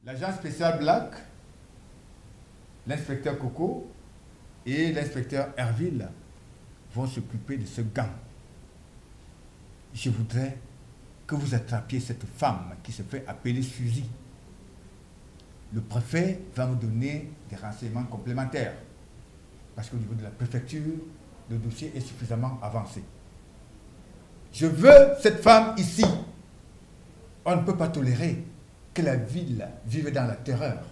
L'agent spécial Black, l'inspecteur Coco et l'inspecteur Herville vont s'occuper de ce gang. Je voudrais que vous attrapiez cette femme qui se fait appeler Suzy. Le préfet va me donner des renseignements complémentaires parce qu'au niveau de la préfecture, le dossier est suffisamment avancé. Je veux cette femme ici. On ne peut pas tolérer que la ville vive dans la terreur.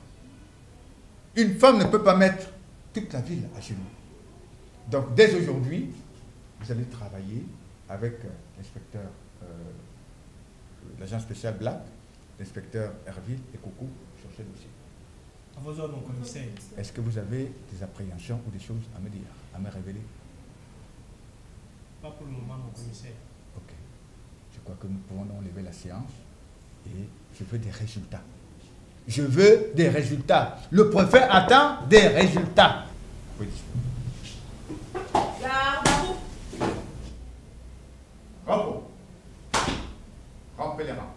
Une femme ne peut pas mettre toute la ville à genoux. Donc dès aujourd'hui, vous allez travailler avec l'inspecteur, l'agent spécial Black, l'inspecteur Herville et Coco sur ce dossier. À vos ordres, mon commissaire. Est-ce que vous avez des appréhensions ou des choses à me dire, à me révéler? Pas pour le moment, mon commissaire. Ok. Je crois que nous pouvons donc lever la séance et je veux des résultats. Je veux des résultats. Le préfet attend des résultats. Oui. Bravo. Rampez les rangs.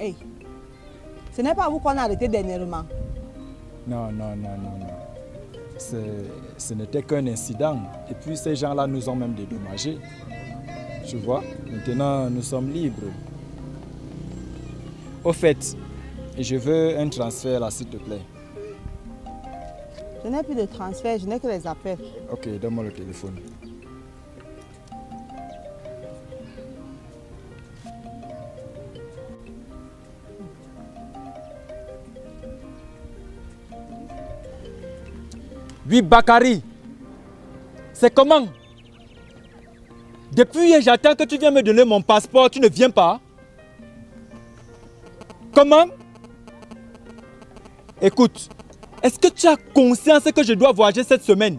Hey, ce n'est pas vous qu'on a arrêté dernièrement. Non. Ce n'était qu'un incident. Et puis ces gens-là nous ont même dédommagés. Tu vois, maintenant nous sommes libres. Au fait, je veux un transfert là, s'il te plaît. Je n'ai plus de transfert, je n'ai que les appels. Ok, donne-moi le téléphone. Oui, Bakary. C'est comment? Depuis hier, j'attends que tu viennes me donner mon passeport, tu ne viens pas. Comment? Écoute, est-ce que tu as conscience que je dois voyager cette semaine?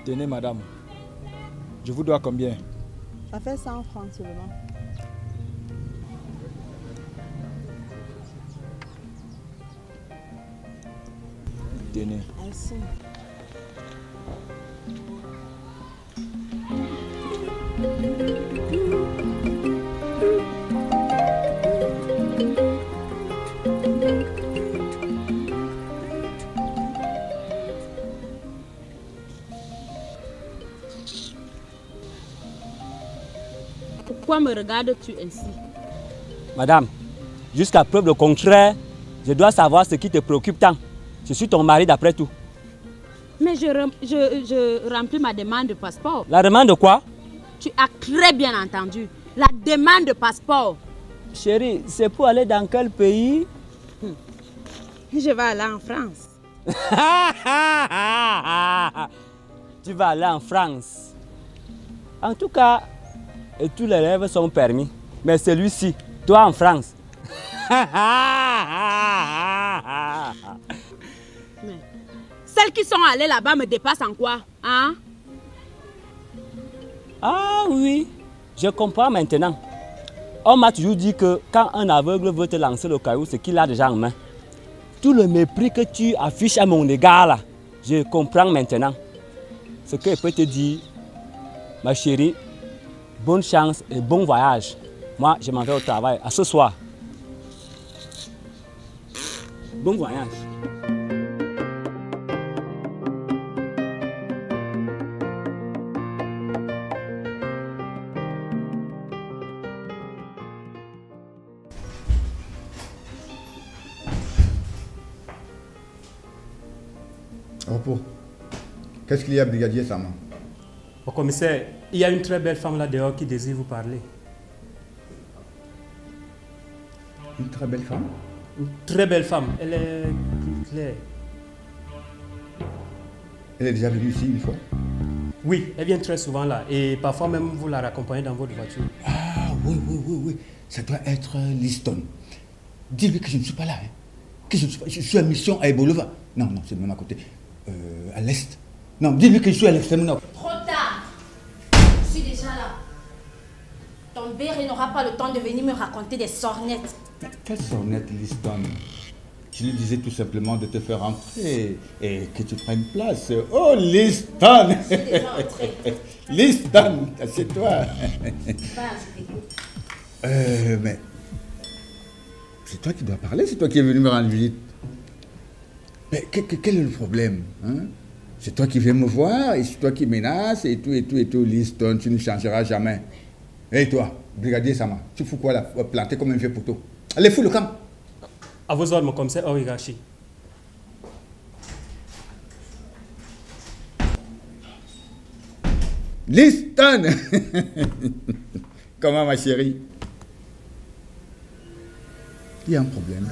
Tenez, madame. Je vous dois combien? Ça fait 100 francs seulement. Tenez. Merci. Pourquoi me regardes-tu ainsi? Madame, jusqu'à preuve le contraire, je dois savoir ce qui te préoccupe tant. Je suis ton mari d'après tout. Mais je remplis ma demande de passeport. La demande de quoi? Tu as très bien entendu. La demande de passeport. Chérie, c'est pour aller dans quel pays? Je vais aller en France. Tu vas aller en France. En tout cas, et tous les rêves sont permis. Mais celui-ci, toi en France. Mais celles qui sont allées là-bas me dépassent en quoi, hein? Ah oui, je comprends maintenant. On m'a toujours dit que quand un aveugle veut te lancer le caillou, c'est qu'il a déjà en main. Tout le mépris que tu affiches à mon égard là, je comprends maintenant. Ce que je peux te dire, ma chérie, bonne chance et bon voyage. Moi, je m'en vais au travail. À ce soir. Bon voyage. Repos. Qu'est-ce qu'il y a, brigadier Sama? Au commissaire, il y a une très belle femme là dehors qui désire vous parler. Une très belle femme? Une très belle femme. Elle est claire. Elle est déjà venue ici une fois? Oui, elle vient très souvent là. Et parfois même, vous la raccompagnez dans votre voiture. Ah, oui. Ça doit être Liston. Dis-lui que je ne suis pas là. Hein. Que je suis à mission à Ebolova. Non, c'est même à côté. À l'est. Non, dis-lui que je suis à l'extrême nord. Trop tard. Je suis déjà là. Ton béret n'aura pas le temps de venir me raconter des sornettes. Mais quelle sornette, Liston? Je lui disais tout simplement de te faire entrer et que tu prennes place. Oh, Liston! Je suis déjà entrée. Liston, assieds-toi. Je t'écoute. Mais c'est toi qui dois parler, c'est toi qui es venu me rendre visite. Mais quel est le problème, hein? C'est toi qui viens me voir et c'est toi qui menaces et tout, Liston, tu ne changeras jamais. Et toi, brigadier Sama, tu fous quoi là, planté comme un vieux poteau? Allez, fous le camp. À vos ordres, mon commissaire hors hiérarchie. Liston. Comment, ma chérie? Il y a un problème.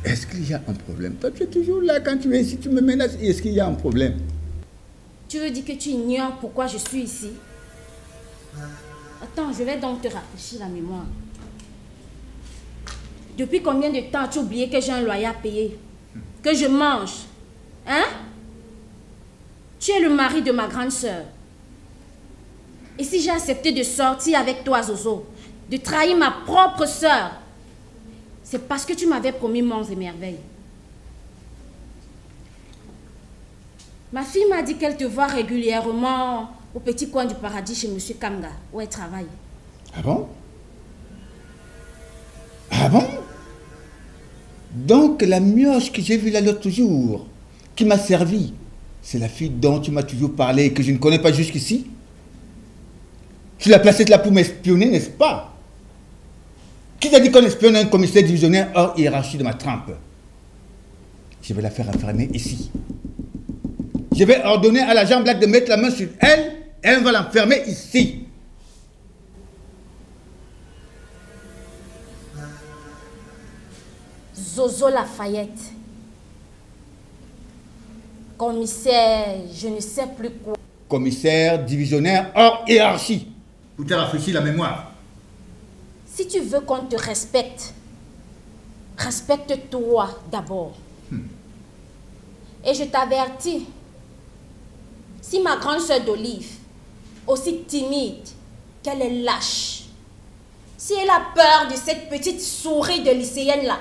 Est-ce qu'il y a un problème? Toi, tu es toujours là quand tu es ici, tu me menaces. Est-ce qu'il y a un problème? Tu veux dire que tu ignores pourquoi je suis ici? Attends, je vais donc te rafraîchir la mémoire. Depuis combien de temps as-tu oublié que j'ai un loyer à payer? Que je mange? Hein? Tu es le mari de ma grande sœur. Et si j'ai accepté de sortir avec toi, Zozo, de trahir ma propre sœur, c'est parce que tu m'avais promis monts et merveilles. Ma fille m'a dit qu'elle te voit régulièrement au petit coin du paradis chez M. Kamga, où elle travaille. Ah bon? Ah bon? Donc la mioche que j'ai vue là l'autre jour, qui m'a servi, c'est la fille dont tu m'as toujours parlé et que je ne connais pas jusqu'ici? Tu l'as placée là pour m'espionner, n'est-ce pas? Qui t'a dit qu'on espionne un commissaire divisionnaire hors hiérarchie de ma trempe? Je vais la faire enfermer ici. Je vais ordonner à l'agent Black de mettre la main sur elle et elle va l'enfermer ici. Zozo Lafayette. Commissaire, je ne sais plus quoi. Commissaire divisionnaire hors hiérarchie. Pour te rafraîchir la mémoire. Si tu veux qu'on te respecte, respecte-toi d'abord. Et je t'avertis, si ma grande sœur d'Olive, aussi timide qu'elle est lâche, si elle a peur de cette petite souris de lycéenne-là,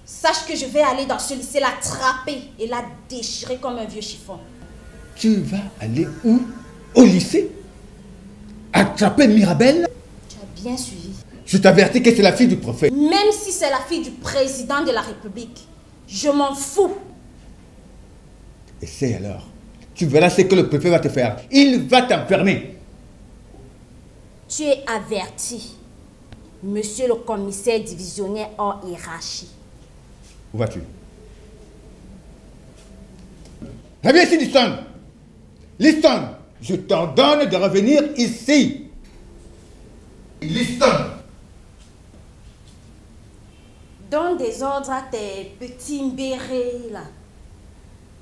sache que je vais aller dans ce lycée l'attraper et la déchirer comme un vieux chiffon. Tu vas aller où? Au lycée? Attraper Mirabelle? Tu as bien suivi. Je t'avertis que c'est la fille du prophète. Même si c'est la fille du président de la République, je m'en fous. Essaye alors. Tu verras ce que le préfet va te faire. Il va t'enfermer. Tu es averti, monsieur le commissaire divisionnaire hors hiérarchie. Où vas-tu? Reviens ici, Liston. Liston, je t'ordonne de revenir ici. Liston. Donne des ordres à tes petits mbérés là.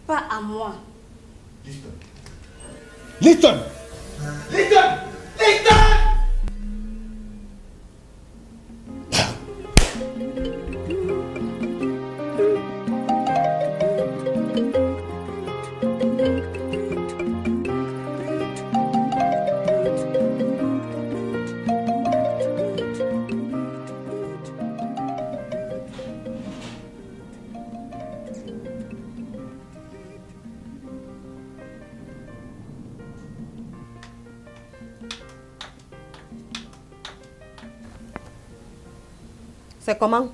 Pas à moi. Liston. Liston. Liston. Liston. C'est comment?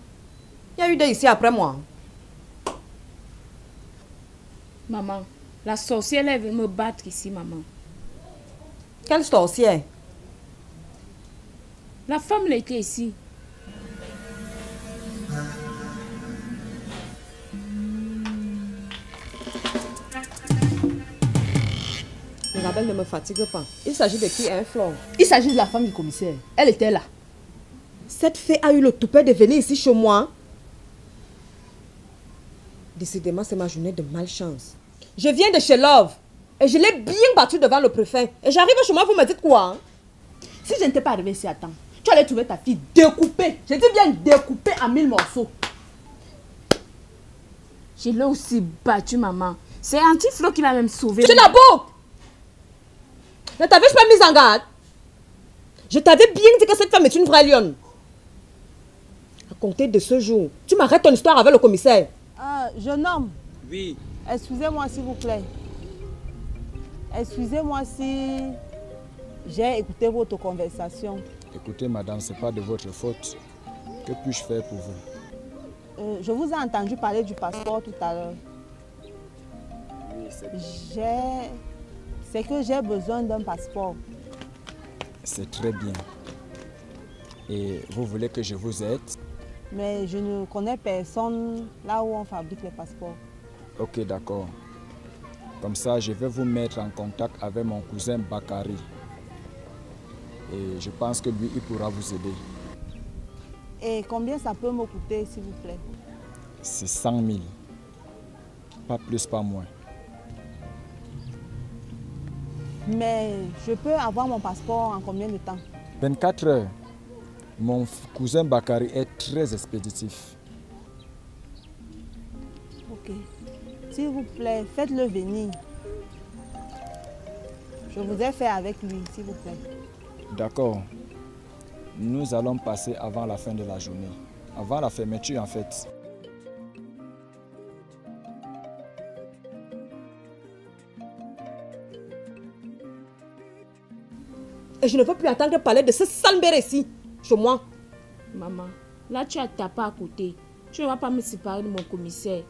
Il y a eu des ici après moi. Maman, la sorcière elle veut me battre ici, maman. Quelle sorcière? La femme elle était ici. Mirabelle, ne me fatigue pas. Il s'agit de qui, un flore? Il s'agit de la femme du commissaire. Elle était là. Cette fée a eu le toupet de venir ici chez moi. Décidément, c'est ma journée de malchance. Je viens de chez Love. Et je l'ai bien battu devant le préfet. Et j'arrive chez moi, vous me dites quoi hein? Si je n'étais pas arrivé ici à temps, tu allais trouver ta fille découpée. Je dis bien découpée en 1000 morceaux. Je l'ai aussi battu, maman. C'est Anti-Flo qui l'a même sauvé. Tu n'as beau! Ne t'avais-je pas mise en garde? Je t'avais bien dit que cette femme est une vraie lionne. À compter de ce jour, tu m'arrêtes ton histoire avec le commissaire. Jeune homme. Oui. Excusez-moi s'il vous plaît. Excusez-moi si j'ai écouté votre conversation. Écoutez, madame, ce n'est pas de votre faute. Que puis-je faire pour vous? Je vous ai entendu parler du passeport tout à l'heure. Oui, c'est que j'ai besoin d'un passeport. C'est très bien. Et vous voulez que je vous aide? Mais je ne connais personne là où on fabrique les passeports. Ok, d'accord. Comme ça, je vais vous mettre en contact avec mon cousin Bakary. Et je pense que lui, il pourra vous aider. Et combien ça peut me coûter, s'il vous plaît? C'est 100 000. Pas plus, pas moins. Mais je peux avoir mon passeport en combien de temps? 24 heures. Mon cousin Bakary est très expéditif. Ok. S'il vous plaît, faites-le venir. Je voudrais faire avec lui, s'il vous plaît. D'accord. Nous allons passer avant la fin de la journée. Avant la fermeture, en fait. Et je ne peux plus attendre parler de ce salbéré ici, chez moi. Maman, là tu as tapé à côté. Tu ne vas pas me séparer de mon commissaire.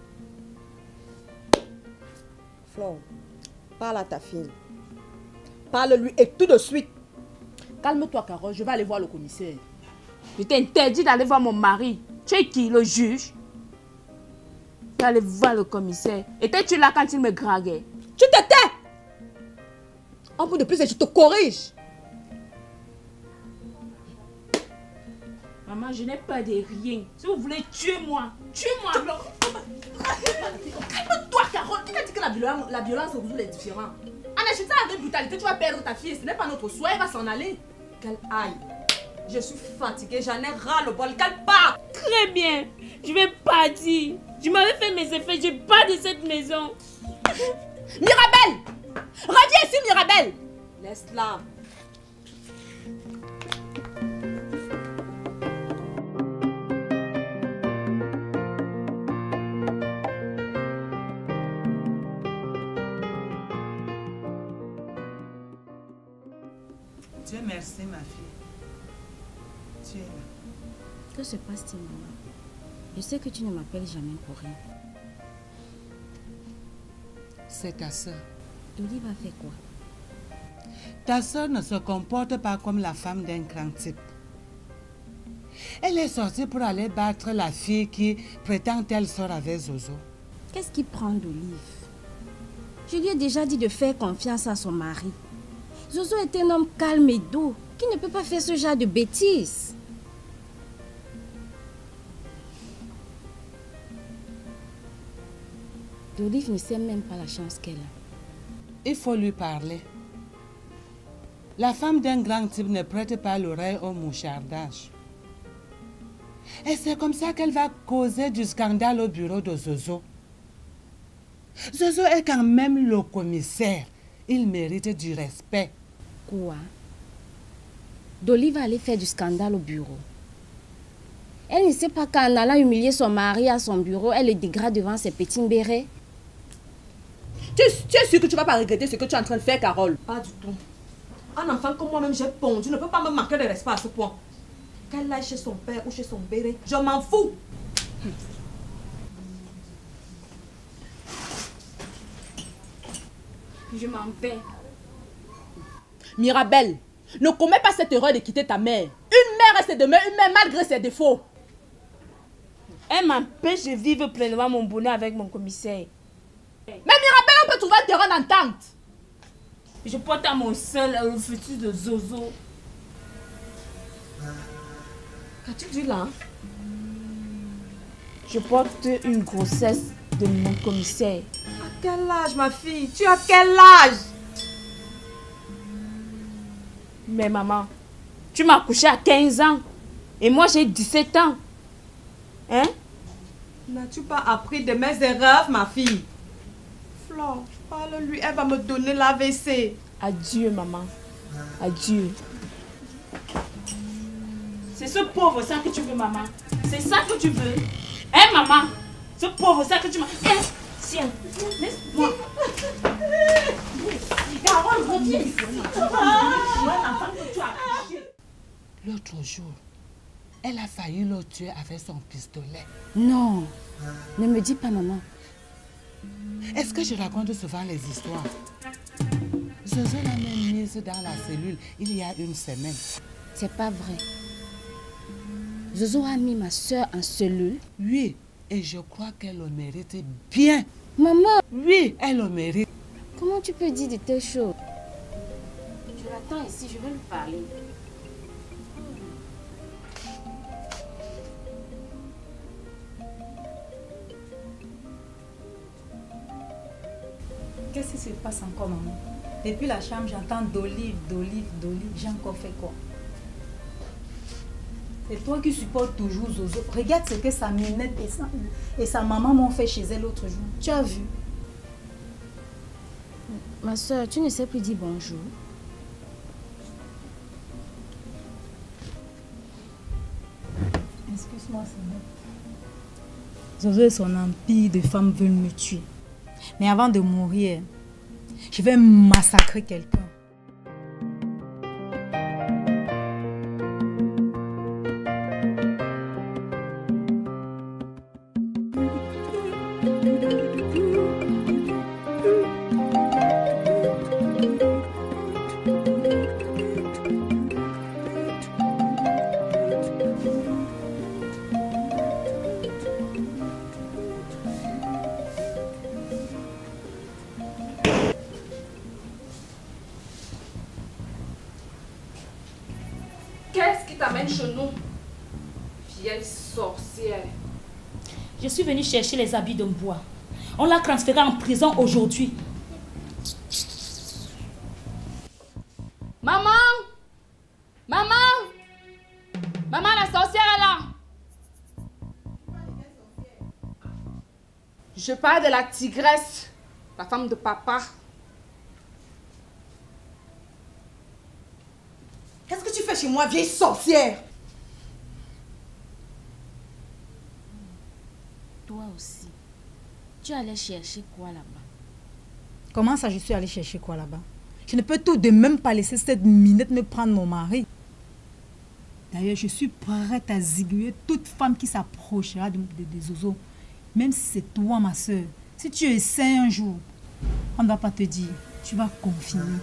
Flore, parle à ta fille. Parle-lui et tout de suite. Calme-toi, Carole, je vais aller voir le commissaire. Je t'interdis d'aller voir mon mari. Tu es qui, le juge? Je vais aller voir le commissaire. Étais-tu là quand il me draguait? Tu te tais! Un peu de plus et je te corrige. Maman, je n'ai peur de rien. Si vous voulez, tuez-moi. Tuez-moi alors. Calme-toi, Carole. Tu m'as dit que la violence résout les différends. En achetant avec brutalité, tu vas perdre ta fille. Ce n'est pas notre souhait, elle va s'en aller. Qu'elle aille. Je suis fatiguée, j'en ai ras le bol. Qu'elle parte. Très bien. Je vais partir. Je m'avais fait mes effets. Je pars de cette maison. Mirabelle! Reviens ici, Mirabelle! Laisse-la. Dieu merci, ma fille. Tu es là. Que se passe-t-il, maman? Je sais que tu ne m'appelles jamais pour rien. C'est ta soeur. Dolly va faire quoi? Ta soeur ne se comporte pas comme la femme d'un grand type. Elle est sortie pour aller battre la fille qui prétend qu'elle sort avec Zozo. Qu'est-ce qui prend d'Olive? Je lui ai déjà dit de faire confiance à son mari. Zozo est un homme calme et doux qui ne peut pas faire ce genre de bêtises. D'Olive ne sait même pas la chance qu'elle a. Il faut lui parler. La femme d'un grand type ne prête pas l'oreille au mouchardage. Et c'est comme ça qu'elle va causer du scandale au bureau de Zozo. Zozo est quand même le commissaire. Il mérite du respect. Quoi? Dolly va aller faire du scandale au bureau. Elle ne sait pas qu'en allant humilier son mari à son bureau, elle le dégrade devant ses petits bérets. Tu es sûre que tu ne vas pas regretter ce que tu es en train de faire, Carole? Pas du tout. Un enfant comme moi-même, j'ai pondu. Ne peut pas me manquer de respect à ce point. Qu'elle aille chez son père ou chez son béret, je m'en fous. Je m'en vais. Mirabelle, ne commets pas cette erreur de quitter ta mère. Une mère reste demeure une mère malgré ses défauts. Elle m'empêche de vivre pleinement mon bonheur avec mon commissaire. Mais Mirabelle, on peut trouver un terrain d'entente. Je porte à mon sein le futur de Zozo. Qu'as-tu dit là? Je porte une grossesse de mon commissaire. quel âge, ma fille? Tu as quel âge? Mais maman, tu m'as couché à 15 ans. Et moi, j'ai 17 ans. Hein? N'as-tu pas appris de mes erreurs, ma fille? Flore, parle-lui, elle va me donner l'AVC. Adieu, maman. Adieu. C'est ce pauvre ça que tu veux, maman. C'est ça que tu veux. Hein, maman? Ce pauvre ça que tu m'as... Hein? Tiens, laisse-moi. Carole, reviens ici. L'autre jour, elle a failli le tuer avec son pistolet. Non, ne me dis pas, maman. Est-ce que je raconte souvent les histoires? Zozo l'a même mise dans la cellule il y a une semaine. C'est pas vrai. Zozo a mis ma soeur en cellule. Oui, et je crois qu'elle le mérite bien. Maman! Oui, elle le mérite. Comment tu peux dire de telles choses? Je l'attends ici, je vais lui parler. Qu'est-ce qui se passe encore, maman? Depuis la chambre, j'entends d'olive, d'olive, d'olive. J'ai encore fait quoi? C'est toi qui supportes toujours Zozo. Regarde ce que sa minette et sa maman m'ont fait chez elle l'autre jour. Tu as vu? Ma soeur, tu ne sais plus dire bonjour. Excuse-moi, c'est bon. Zozo et son empire de femmes veulent me tuer. Mais avant de mourir, je vais massacrer quelqu'un. Qu'est-ce qui t'amène chez nous? Vieille sorcière. Je suis venue chercher les habits de bois. On l'a transféré en prison aujourd'hui. Maman! Maman! Maman, la sorcière est là! Je parle de la tigresse, la femme de papa. Qu'est-ce que tu fais chez moi, vieille sorcière? Toi aussi. Tu allais chercher quoi là-bas? Comment ça, je suis allée chercher quoi là-bas? Je ne peux tout de même pas laisser cette minette me prendre mon mari. D'ailleurs, je suis prête à ziguer toute femme qui s'approchera de Zozo. Même si c'est toi, ma soeur. Si tu essaies un jour, on ne va pas te dire. Tu vas confiner.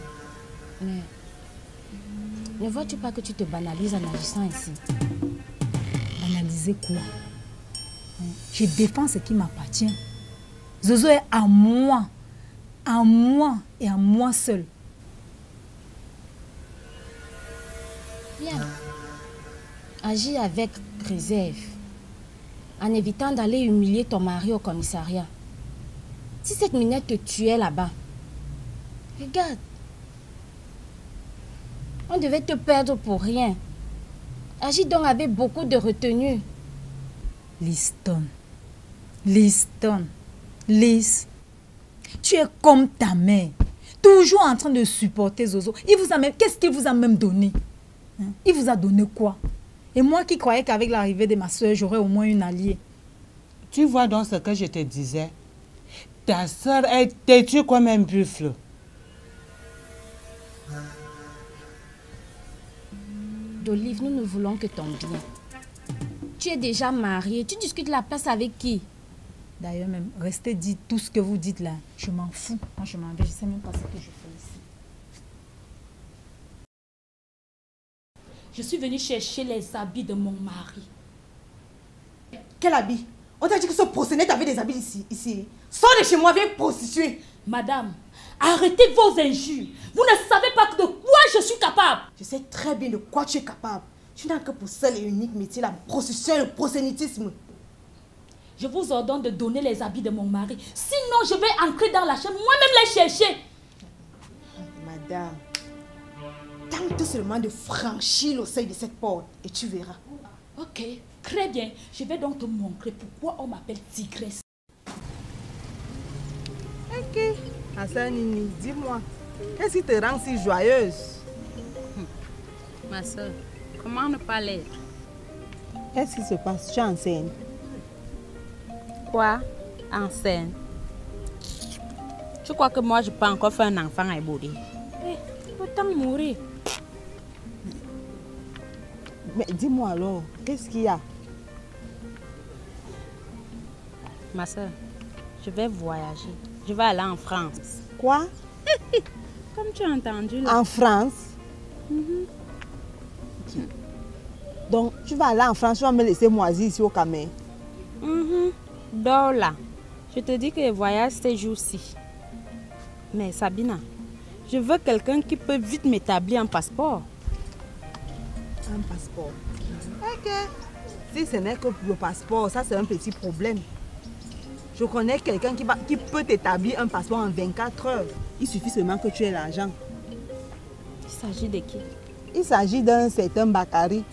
Mais ne vois-tu pas que tu te banalises en agissant ici? Banaliser quoi? Je défends ce qui m'appartient. Zozo est à moi et à moi seul. Bien. Agis avec réserve, en évitant d'aller humilier ton mari au commissariat. Si cette minette te tuait là-bas, regarde, on devait te perdre pour rien. Agis donc avec beaucoup de retenue. Liston, Lys, tu es comme ta mère, toujours en train de supporter Zozo. Qu'est-ce qu'il vous a même donné? Il vous a donné quoi? Et moi qui croyais qu'avec l'arrivée de ma soeur, j'aurais au moins une alliée. Tu vois donc ce que je te disais? Ta soeur est têtue comme un buffle. D'Olive, nous ne voulons que ton bien. Tu es déjà mariée, tu discutes la place avec qui? D'ailleurs, même, restez dit tout ce que vous dites là. Je m'en fous. Moi, je m'en vais. Je ne sais même pas ce que je fais ici. Je suis venue chercher les habits de mon mari. Quel habit? On t'a dit que ce prosénète avait des habits ici. Sors de chez moi, viens prostituer. Madame, arrêtez vos injures. Vous ne savez pas de quoi je suis capable. Je sais très bien de quoi tu es capable. Tu n'as que pour seul et unique métier la prostitution et le prosélytisme. je vous ordonne de donner les habits de mon mari. Sinon, je vais entrer dans la chambre, moi-même les chercher. Madame, tente seulement de franchir le seuil de cette porte et tu verras. Ok, très bien. Je vais donc te montrer pourquoi on m'appelle tigresse. Ok. Hassanini, dis-moi, qu'est-ce qui te rend si joyeuse? Ma soeur, comment ne pas l'être? Qu'est-ce qui se passe? Tu es enceinte? Quoi? Enceinte? Tu crois que moi je peux encore faire un enfant à Ebodé? Autant mourir. Mais dis-moi alors, qu'est-ce qu'il y a? Ma soeur, je vais voyager. Je vais aller en France. Quoi? Comme tu as entendu là. En France? Donc, tu vas aller en France, tu vas me laisser moisir ici au Cameroun. Dors là. Je te dis que je voyage ces jours-ci. Mais Sabina, je veux quelqu'un qui peut vite m'établir un passeport. Un passeport? Ok. Si ce n'est que le passeport, ça c'est un petit problème. Je connais quelqu'un qui peut t'établir un passeport en 24 heures. Il suffit seulement que tu aies l'argent. Il s'agit de qui? Il s'agit d'un certain Bakary.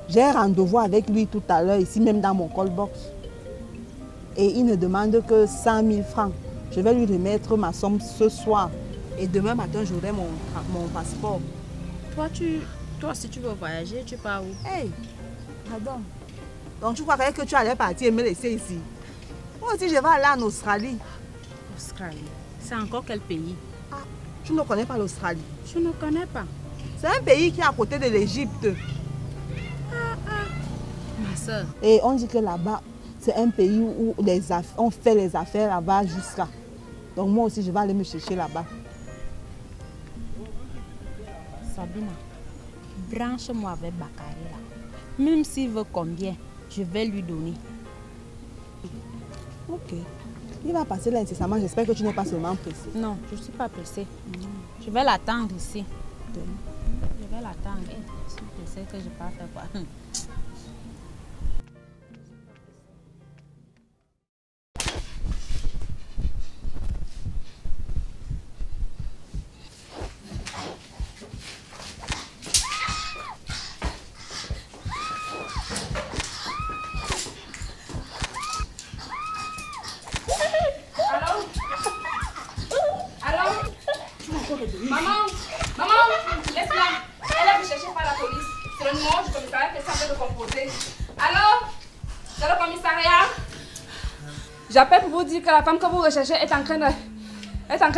J'ai rendez-vous avec lui tout à l'heure, ici même dans mon call box. Et il ne demande que 100 000 francs. Je vais lui remettre ma somme ce soir. Et demain matin, j'aurai mon passeport. Toi, si tu veux voyager, tu pars où? Hey, pardon. Donc tu croyais que tu allais partir et me laisser ici? Moi aussi, je vais aller en Australie. Australie? C'est encore quel pays? Ah, tu ne connais pas l'Australie? Je ne connais pas. C'est un pays qui est à côté de l'Égypte. Ma soeur. Et on dit que là-bas, c'est un pays où on fait les affaires là-bas jusqu'à. Donc moi aussi, je vais aller me chercher là-bas. Sabina, branche-moi avec Bakary là. Même s'il veut combien, je vais lui donner. Ok. Il va passer là incessamment. J'espère que tu n'es pas seulement pressée. Non, je ne suis pas pressée. Je vais l'attendre ici. Je vais l'attendre. Si tu sais que je ne vais pas faire quoi. J'appelle pour vous dire que la femme que vous recherchez est en train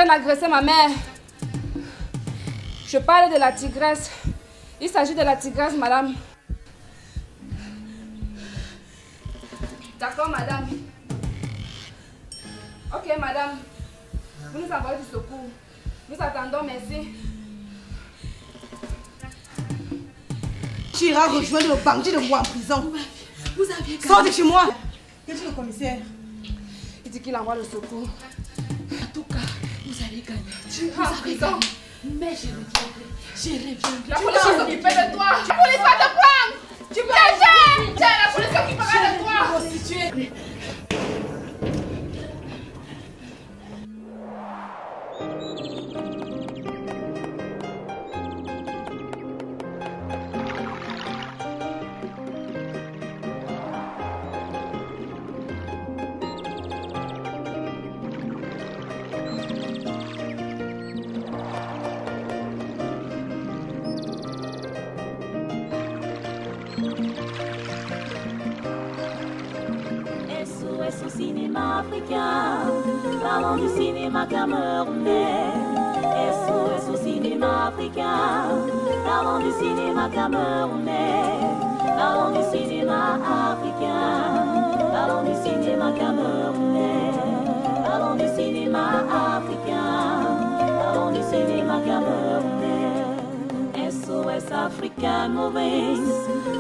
d'agresser ma mère. Je parle de la tigresse. Il s'agit de la tigresse, madame. D'accord, madame. Ok, madame. Vous nous envoyez du secours. Nous attendons, merci. Tu iras rejoindre le bandit de moi en prison. Vous aviez gagné. Sors de chez moi. Que dit le commissaire? Il dit qu'il envoie le secours. En tout cas, vous allez gagner. Tu es en prison. Mais je reviendrai. Je reviendrai. La police va s'occuper de toi. La police va te prendre. Tu peux. Tiens, la police s'occupera de toi. Prostituée. SOS au cinéma africain, parlons du cinéma camerounais. SOS au cinéma africain, parlons du cinéma camerounais. Parlons du cinéma africain, parlons du cinéma camerounais. Parlons du cinéma africain, parlons du cinéma camerounais. SOS African movies,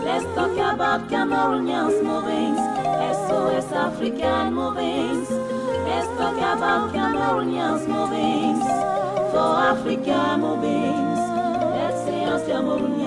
let's talk about Cameroonians movies. SOS African movies, let's talk about Cameroonians movies. For Africa movies, let's see us Cameroonians.